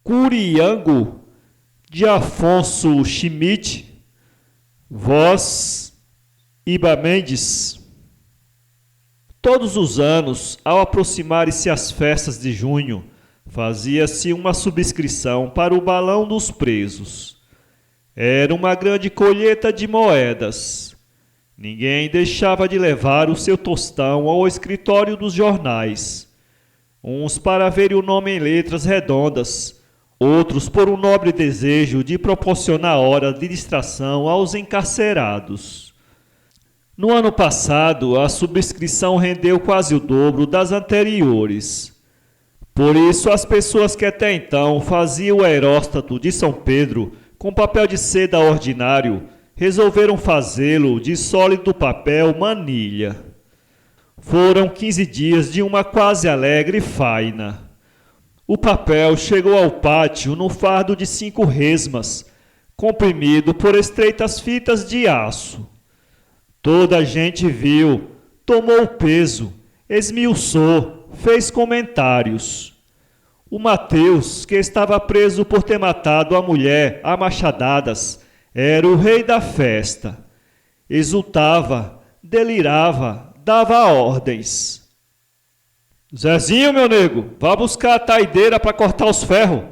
Curiango, de Afonso Schmidt, voz Iba Mendes. Todos os anos, ao aproximarem-se as festas de junho, fazia-se uma subscrição para o balão dos presos. Era uma grande colheita de moedas. Ninguém deixava de levar o seu tostão ao escritório dos jornais. Uns para ver o nome em letras redondas, outros por um nobre desejo de proporcionar horas de distração aos encarcerados. No ano passado, a subscrição rendeu quase o dobro das anteriores. Por isso, as pessoas que até então faziam o aeróstato de São Pedro com papel de seda ordinário, resolveram fazê-lo de sólido papel manilha. Foram 15 dias de uma quase alegre faina. O papel chegou ao pátio no fardo de 5 resmas, comprimido por estreitas fitas de aço. Toda a gente viu, tomou o peso, esmiuçou, fez comentários. O Mateus, que estava preso por ter matado a mulher a machadadas, era o rei da festa. Exultava, delirava, dava ordens. Zezinho, meu nego, vá buscar a taideira para cortar os ferros.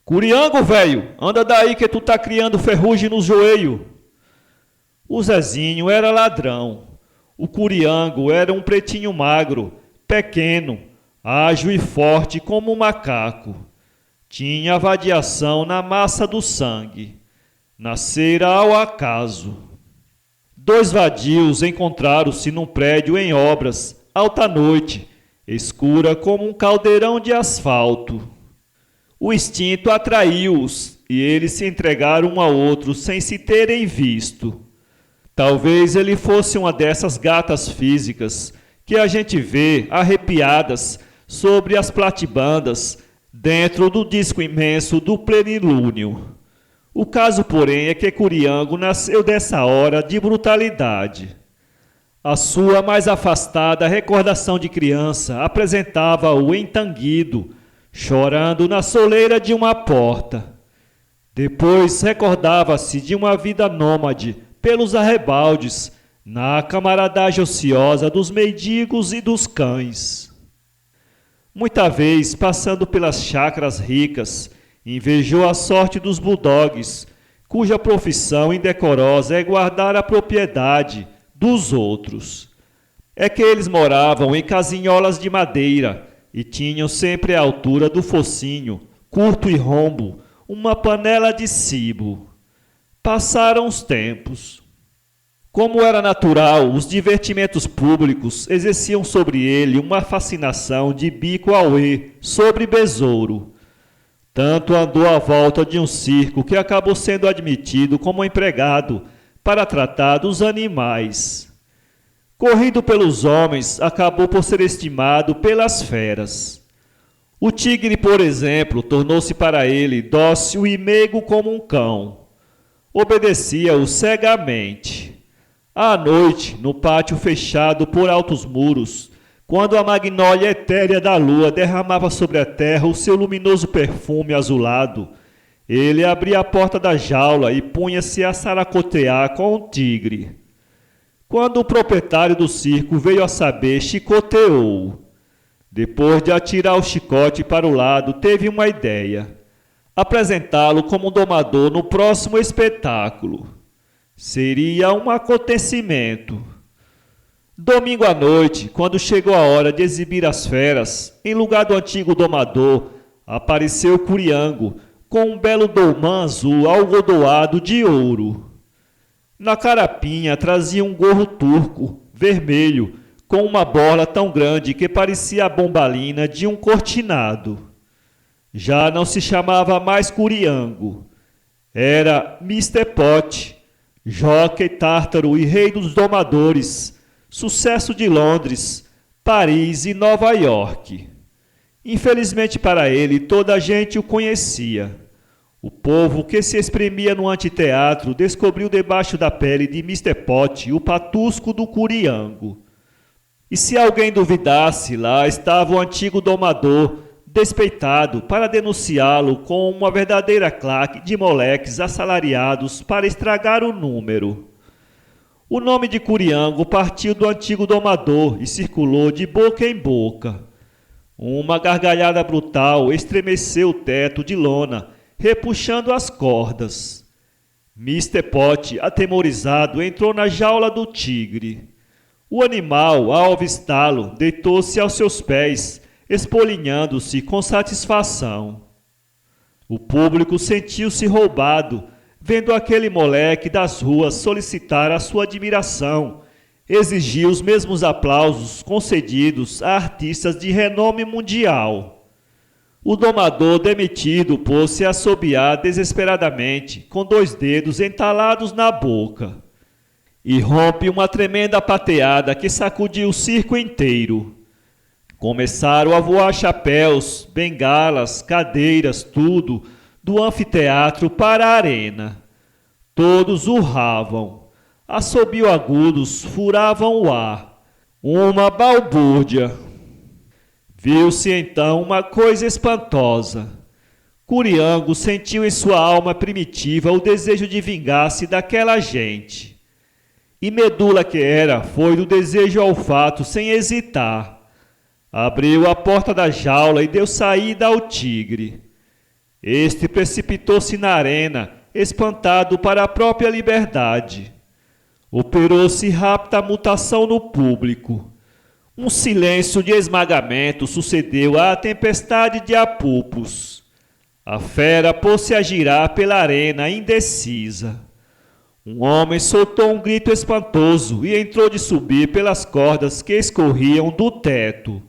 Curiango, velho, anda daí que tu tá criando ferrugem nos joelhos. O Zezinho era ladrão. O Curiango era um pretinho magro, pequeno, ágil e forte como um macaco. Tinha vadiação na massa do sangue. Nascera ao acaso. 2 vadios encontraram-se num prédio em obras, alta noite, escura como um caldeirão de asfalto. O instinto atraiu-os e eles se entregaram um ao outro sem se terem visto. Talvez ele fosse uma dessas gatas físicas que a gente vê arrepiadas sobre as platibandas dentro do disco imenso do plenilúnio. O caso, porém, é que Curiango nasceu dessa hora de brutalidade. A sua mais afastada recordação de criança apresentava-o entanguido, chorando na soleira de uma porta. Depois recordava-se de uma vida nômade pelos arrebaldes, na camaradagem ociosa dos mendigos e dos cães. Muita vez, passando pelas chácaras ricas, invejou a sorte dos bulldogs, cuja profissão indecorosa é guardar a propriedade dos outros. É que eles moravam em casinholas de madeira e tinham sempre à altura do focinho, curto e rombo, uma panela de cibo. Passaram os tempos. Como era natural, os divertimentos públicos exerciam sobre ele uma fascinação de bico auê sobre besouro. Tanto andou à volta de um circo que acabou sendo admitido como empregado para tratar dos animais. Corrido pelos homens, acabou por ser estimado pelas feras. O tigre, por exemplo, tornou-se para ele dócil e meigo como um cão. Obedecia-o cegamente. À noite, no pátio fechado por altos muros, quando a magnólia etérea da lua derramava sobre a terra o seu luminoso perfume azulado, ele abria a porta da jaula e punha-se a saracotear com o tigre. Quando o proprietário do circo veio a saber, chicoteou-o. Depois de atirar o chicote para o lado, teve uma ideia: apresentá-lo como domador no próximo espetáculo. Seria um acontecimento. Domingo à noite, quando chegou a hora de exibir as feras, em lugar do antigo domador, apareceu Curiango, com um belo dolmã azul algodoado de ouro. Na carapinha trazia um gorro turco, vermelho, com uma bola tão grande que parecia a bombalina de um cortinado. Já não se chamava mais Curiango. Era Mr. Pot, jockey tártaro e rei dos domadores, sucesso de Londres, Paris e Nova York. Infelizmente para ele, toda a gente o conhecia. O povo que se exprimia no anfiteatro descobriu debaixo da pele de Mr. Pot o patusco do Curiango. E se alguém duvidasse, lá estava o antigo domador, despeitado para denunciá-lo com uma verdadeira claque de moleques assalariados para estragar o número. O nome de Curiango partiu do antigo domador e circulou de boca em boca. Uma gargalhada brutal estremeceu o teto de lona, repuxando as cordas. Mr. Pot, atemorizado, entrou na jaula do tigre. O animal, ao avistá-lo, deitou-se aos seus pés, espolinhando-se com satisfação. O público sentiu-se roubado, vendo aquele moleque das ruas solicitar a sua admiração, exigiu os mesmos aplausos concedidos a artistas de renome mundial. O domador demitido pôs-se a assobiar desesperadamente, com 2 dedos entalados na boca. E rompe uma tremenda pateada que sacudiu o circo inteiro. Começaram a voar chapéus, bengalas, cadeiras, tudo, do anfiteatro para a arena. Todos urravam. Assobios agudos furavam o ar. Uma balbúrdia. Viu-se então uma coisa espantosa. Curiango sentiu em sua alma primitiva o desejo de vingar-se daquela gente. E medula que era, foi do desejo ao fato sem hesitar. Abriu a porta da jaula e deu saída ao tigre. Este precipitou-se na arena, espantado para a própria liberdade. Operou-se rápida mutação no público. Um silêncio de esmagamento sucedeu à tempestade de apupos. A fera pôs-se a girar pela arena indecisa. Um homem soltou um grito espantoso e entrou de subir pelas cordas que escorriam do teto.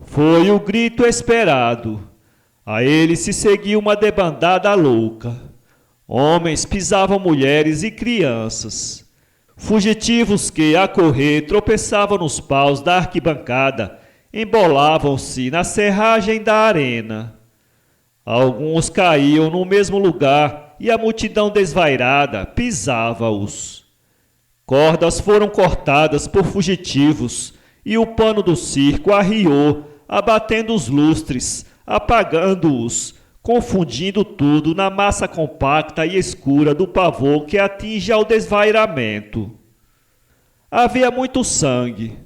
Foi o grito esperado. A ele se seguiu uma debandada louca. Homens pisavam mulheres e crianças. Fugitivos que, a correr, tropeçavam nos paus da arquibancada, embolavam-se na serragem da arena. Alguns caíam no mesmo lugar e a multidão desvairada pisava-os. Cordas foram cortadas por fugitivos e o pano do circo arriou, abatendo os lustres, apagando-os, confundindo tudo na massa compacta e escura do pavor que atinge ao desvairamento. Havia muito sangue.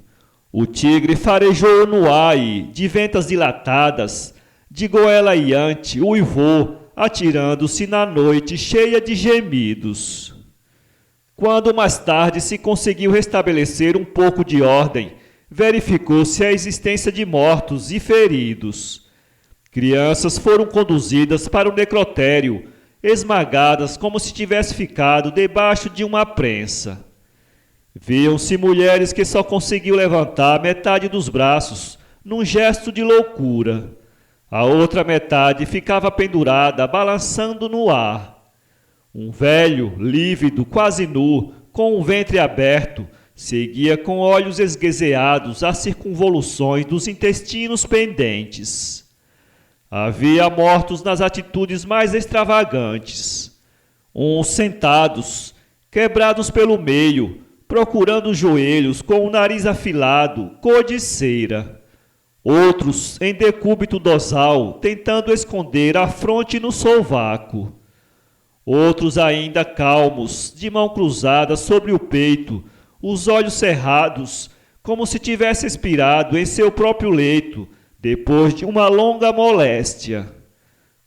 O tigre farejou no ar e, de ventas dilatadas, de goela iante, uivou, atirando-se na noite cheia de gemidos. Quando mais tarde se conseguiu restabelecer um pouco de ordem, verificou-se a existência de mortos e feridos. Crianças foram conduzidas para o necrotério, esmagadas como se tivesse ficado debaixo de uma prensa. Viam-se mulheres que só conseguiam levantar metade dos braços, num gesto de loucura. A outra metade ficava pendurada, balançando no ar. Um velho, lívido, quase nu, com o ventre aberto, seguia com olhos esguezeados as circunvoluções dos intestinos pendentes. Havia mortos nas atitudes mais extravagantes. Uns sentados, quebrados pelo meio, procurando os joelhos com o nariz afilado, cor de cera. Outros em decúbito dorsal, tentando esconder a fronte no sovaco. Outros ainda calmos, de mão cruzada sobre o peito, os olhos cerrados, como se tivesse expirado em seu próprio leito, depois de uma longa moléstia.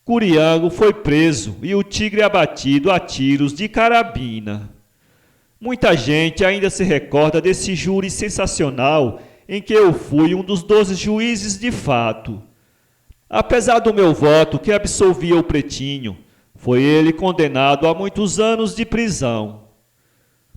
Curiango foi preso e o tigre abatido a tiros de carabina. Muita gente ainda se recorda desse júri sensacional em que eu fui um dos 12 juízes de fato. Apesar do meu voto que absolvia o pretinho, foi ele condenado a muitos anos de prisão.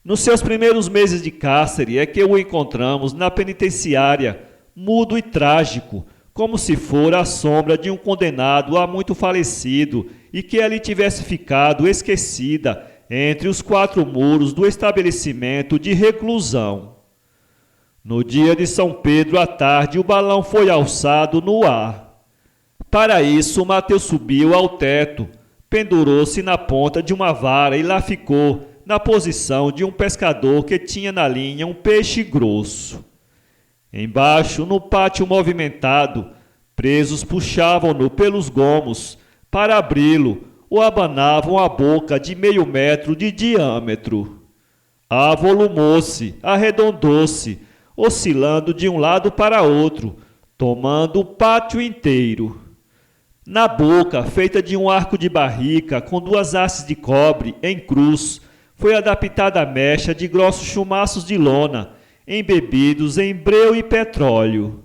Nos seus primeiros meses de cárcere é que o encontramos na penitenciária, mudo e trágico, como se fora a sombra de um condenado há muito falecido e que ali tivesse ficado esquecida entre os 4 muros do estabelecimento de reclusão. No dia de São Pedro à tarde, o balão foi alçado no ar. Para isso, Mateus subiu ao teto, pendurou-se na ponta de uma vara e lá ficou, na posição de um pescador que tinha na linha um peixe grosso. Embaixo, no pátio movimentado, Presos puxavam-no pelos gomos para abri-lo ou abanavam a boca de 0,5 metro de diâmetro. Avolumou-se, arredondou-se, oscilando de um lado para outro, tomando o pátio inteiro. Na boca, feita de um arco de barrica com 2 hastes de cobre em cruz, foi adaptada a mecha de grossos chumaços de lona, embebidos em breu e petróleo.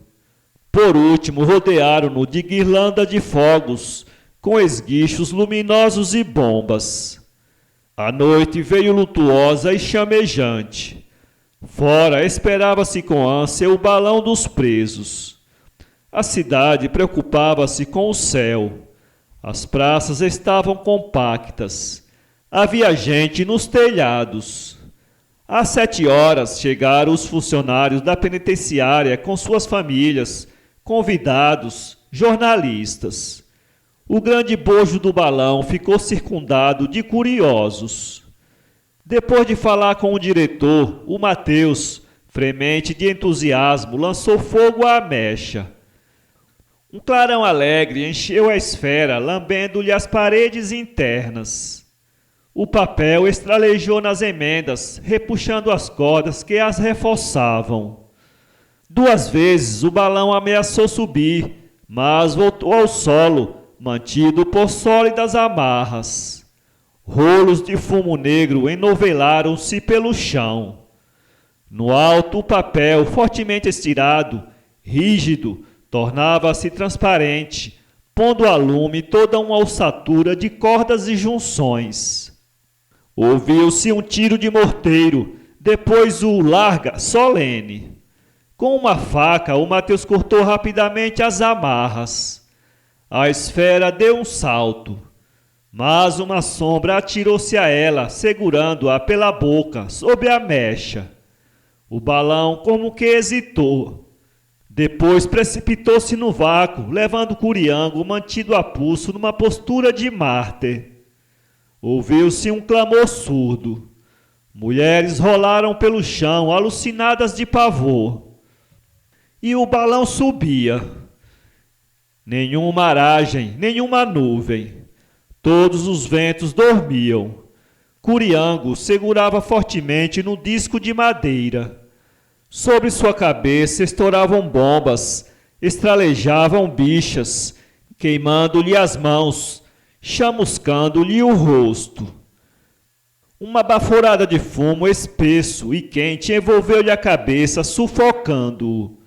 Por último, rodearam-no de guirlanda de fogos, com esguichos luminosos e bombas. A noite veio lutuosa e chamejante. Fora esperava-se com ânsia o balão dos presos. A cidade preocupava-se com o céu. As praças estavam compactas. Havia gente nos telhados. Às 7 horas chegaram os funcionários da penitenciária com suas famílias, convidados, jornalistas. O grande bojo do balão ficou circundado de curiosos. Depois de falar com o diretor, o Mateus, fremente de entusiasmo, lançou fogo à mecha. Um clarão alegre encheu a esfera, lambendo-lhe as paredes internas. O papel estralejou nas emendas, repuxando as cordas que as reforçavam. 2 vezes o balão ameaçou subir, mas voltou ao solo, mantido por sólidas amarras. Rolos de fumo negro enovelaram-se pelo chão. No alto, o papel, fortemente estirado, rígido, tornava-se transparente, pondo a lume toda uma ossatura de cordas e junções. Ouviu-se um tiro de morteiro, depois o larga solene. Com uma faca, o Mateus cortou rapidamente as amarras. A esfera deu um salto, mas uma sombra atirou-se a ela, segurando-a pela boca, sob a mecha. O balão como que hesitou. Depois precipitou-se no vácuo, levando Curiango, mantido a pulso, numa postura de mártir. Ouviu-se um clamor surdo. Mulheres rolaram pelo chão, alucinadas de pavor. E o balão subia. Nenhuma aragem, nenhuma nuvem. Todos os ventos dormiam. Curiango segurava fortemente no disco de madeira. Sobre sua cabeça estouravam bombas, estralejavam bichas, queimando-lhe as mãos, chamuscando-lhe o rosto. Uma baforada de fumo espesso e quente envolveu-lhe a cabeça, sufocando-o.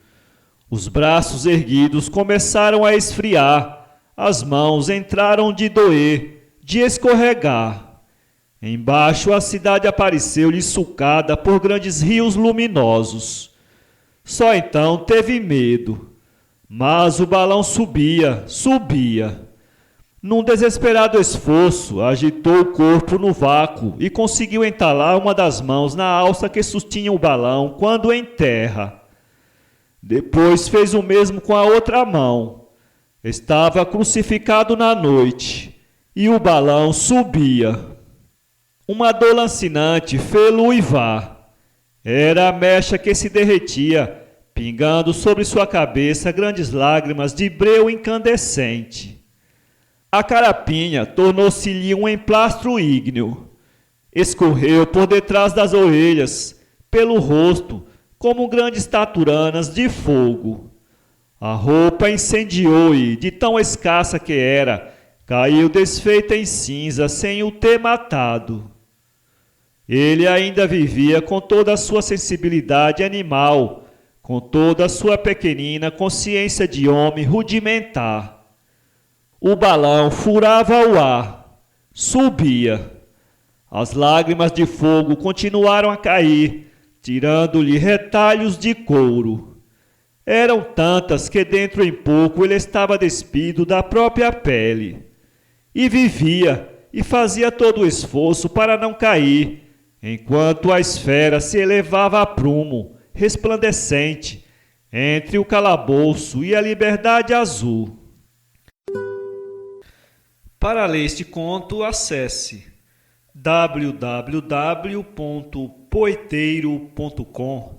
Os braços erguidos começaram a esfriar, as mãos entraram de doer, de escorregar. Embaixo a cidade apareceu-lhe sulcada por grandes rios luminosos. Só então teve medo, mas o balão subia, subia. Num desesperado esforço, agitou o corpo no vácuo e conseguiu entalar uma das mãos na alça que sustinha o balão quando em terra. Depois fez o mesmo com a outra mão. Estava crucificado na noite e o balão subia. Uma dor lancinante fê-lo uivar. Era a mecha que se derretia, pingando sobre sua cabeça grandes lágrimas de breu incandescente. A carapinha tornou-se-lhe um emplastro ígneo. Escorreu por detrás das orelhas, pelo rosto, como grandes taturanas de fogo. A roupa incendiou e, de tão escassa que era, caiu desfeita em cinza sem o ter matado. Ele ainda vivia com toda a sua sensibilidade animal, com toda a sua pequenina consciência de homem rudimentar. O balão furava o ar, subia. As lágrimas de fogo continuaram a cair, tirando-lhe retalhos de couro. Eram tantas que dentro em pouco ele estava despido da própria pele. E vivia, e fazia todo o esforço para não cair, enquanto a esfera se elevava a prumo, resplandecente, entre o calabouço e a liberdade azul. Para ler este conto, acesse www.poeteiro.com